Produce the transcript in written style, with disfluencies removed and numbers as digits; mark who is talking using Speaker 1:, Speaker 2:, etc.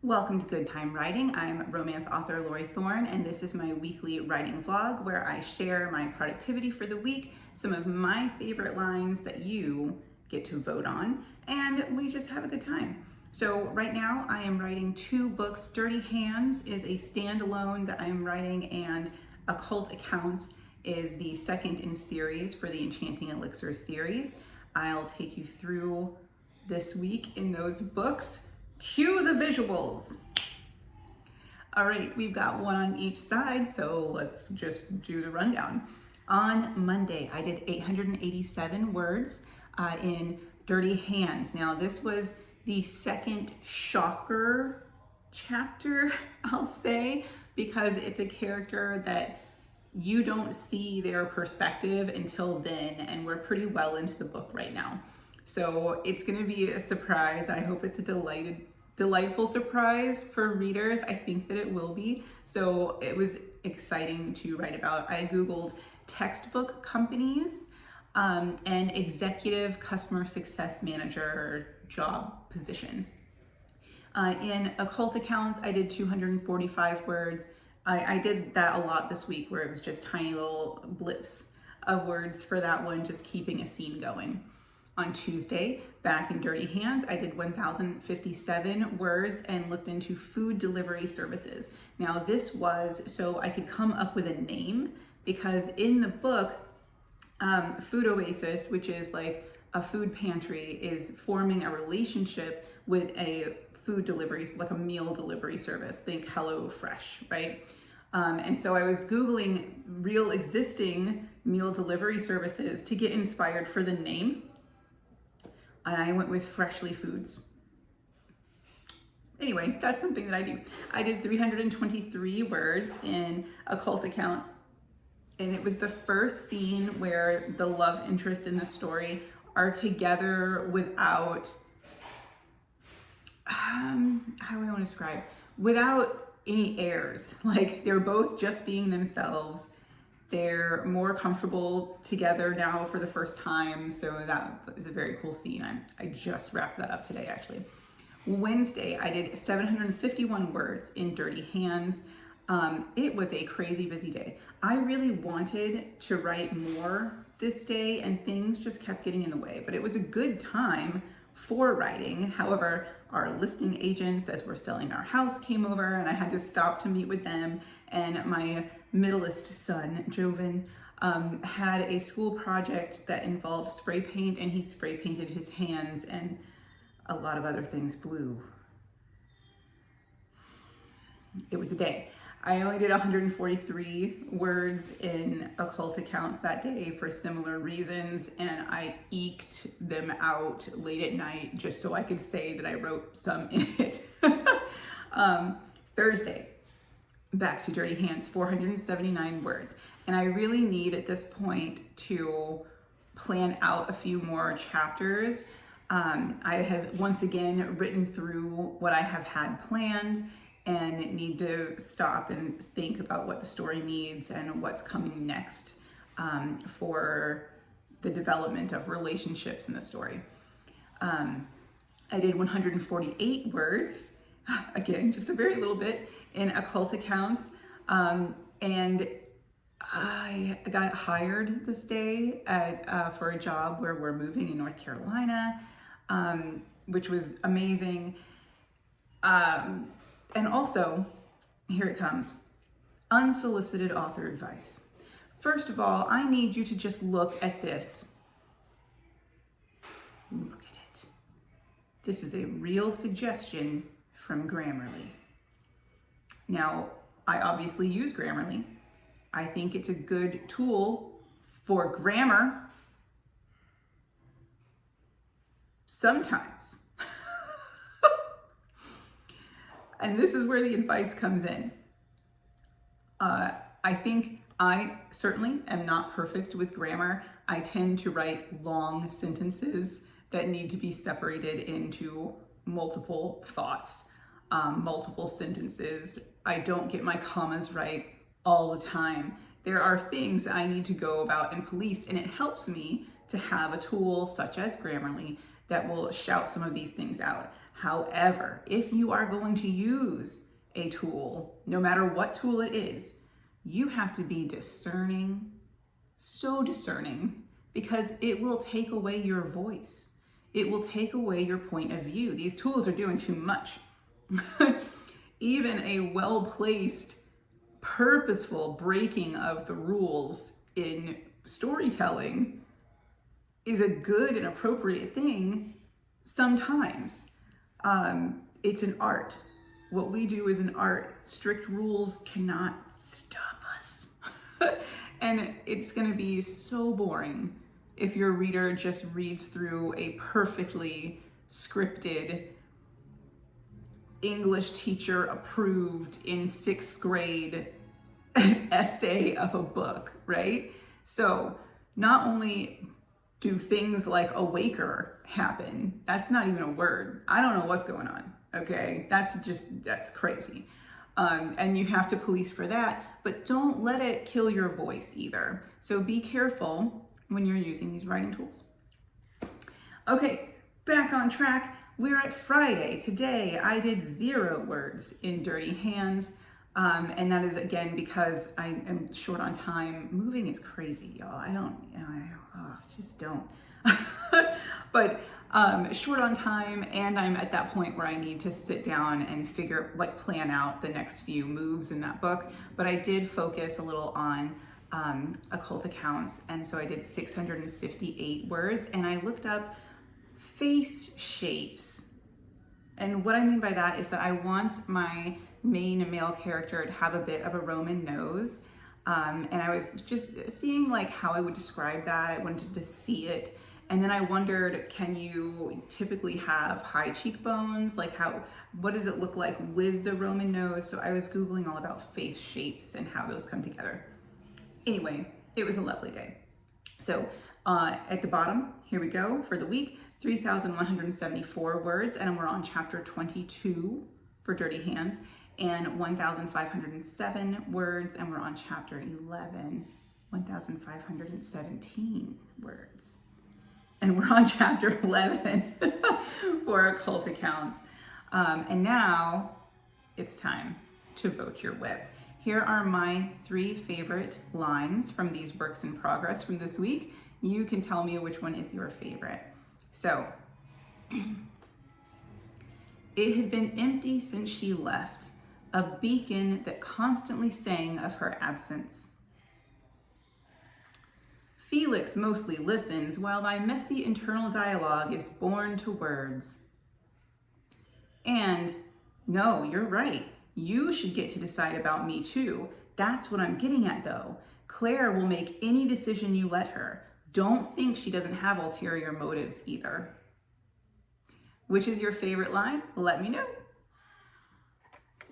Speaker 1: Welcome to Good Time Writing. I'm romance author Lori Thorne, and this is my weekly writing vlog where I share my productivity for the week, some of my favorite lines that you get to vote on, and we just have a good time. So right now I am writing two books. Dirty Hands is a standalone that I'm writing, and Occult Accounts is the second in series for the Enchanting Elixir series. I'll take you through this week in those books. Cue the visuals. All right, we've got one on each side, so let's just do the rundown. On Monday, I did 887 words in Dirty Hands. Now, this was the second shocker chapter, I'll say, because it's a character that you don't see their perspective until then, and we're pretty well into the book right now. So it's going to be a surprise. I hope it's a delightful surprise for readers. I think that it will be. So it was exciting to write about. I Googled textbook companies and executive customer success manager job positions. In Occult Accounts, I did 245 words. I did that a lot this week where it was just tiny little blips of words for that one, just keeping a scene going. On Tuesday, back in Dirty Hands, I did 1,057 words and looked into food delivery services. Now, this was so I could come up with a name, because in the book, Food Oasis, which is like a food pantry, is forming a relationship with a food delivery, like a meal delivery service. Think HelloFresh, right? And so I was Googling real existing meal delivery services to get inspired for the name. And I went with Freshly Foods. Anyway, that's something that I do. I did 323 words in Occult Accounts, and it was the first scene where the love interest in the story are together without, how do I want to describe? Without any airs. Like, they're both just being themselves. They're more comfortable together now for the first time, so that is a very cool scene. I just wrapped that up today, actually. Wednesday, I did 751 words in Dirty Hands. It was a crazy busy day. I really wanted to write more this day, and things just kept getting in the way, but it was a good time for writing. However, our listing agents, as we're selling our house, came over, and I had to stop to meet with them, and my middleest son, Joven, had a school project that involved spray paint, and he spray painted his hands and a lot of other things blue. It was a day. I only did 143 words in Occult Accounts that day for similar reasons, and I eked them out late at night just so I could say that I wrote some in it. Thursday, back to Dirty Hands, 479 words. And I really need at this point to plan out a few more chapters. I have once again written through what I have had planned and need to stop and think about what the story needs and what's coming next for the development of relationships in the story. I did 148 words, again, just a very little bit, in Occult Accounts, and I got hired this day for a job where we're moving in North Carolina, which was amazing. And also, here it comes, unsolicited author advice. First of all, I need you to just look at this. Look at it. This is a real suggestion from Grammarly. Now, I obviously use Grammarly. I think it's a good tool for grammar. Sometimes. And this is where the advice comes in. I think I certainly am not perfect with grammar. I tend to write long sentences that need to be separated into multiple thoughts, multiple sentences. I don't get my commas right all the time. There are things I need to go about and police, and it helps me to have a tool such as Grammarly that will shout some of these things out. However, if you are going to use a tool, no matter what tool it is, you have to be discerning, so discerning, because it will take away your voice. It will take away your point of view. These tools are doing too much. Even a well-placed, purposeful breaking of the rules in storytelling is a good and appropriate thing sometimes. It's an art. What we do is an art. Strict rules cannot stop us. And it's going to be so boring if your reader just reads through a perfectly scripted, English teacher approved in 6th grade essay of a book, right? So not only do things like a waker happen, that's not even a word. I don't know what's going on, okay? That's crazy. And you have to police for that, but don't let it kill your voice either. So be careful when you're using these writing tools. Okay, back on track. We're at Friday. Today I did 0 words in Dirty Hands. And that is again because I am short on time. Moving is crazy, y'all. I just don't. But short on time, and I'm at that point where I need to sit down and plan out the next few moves in that book. But I did focus a little on occult accounts, and so I did 658 words, and I looked up face shapes. And what I mean by that is that I want my main male character to have a bit of a Roman nose. And I was just seeing like how I would describe that. I wanted to see it. And then I wondered, can you typically have high cheekbones? Like what does it look like with the Roman nose? So I was Googling all about face shapes and how those come together. Anyway, it was a lovely day. So at the bottom, here we go for the week, 3,174 words, and we're on chapter 22 for Dirty Hands, and 1,507 words, and we're on chapter 11, 1,517 words. And we're on chapter 11 for occult accounts. And now it's time to vote your WIP. Here are my 3 favorite lines from these works in progress from this week. You can tell me which one is your favorite. So, it had been empty since she left, a beacon that constantly sang of her absence. Felix mostly listens while my messy internal dialogue is born to words. And, no, you're right. You should get to decide about me too. That's what I'm getting at though. Claire will make any decision you let her. Don't think she doesn't have ulterior motives either. Which is your favorite line? Let me know.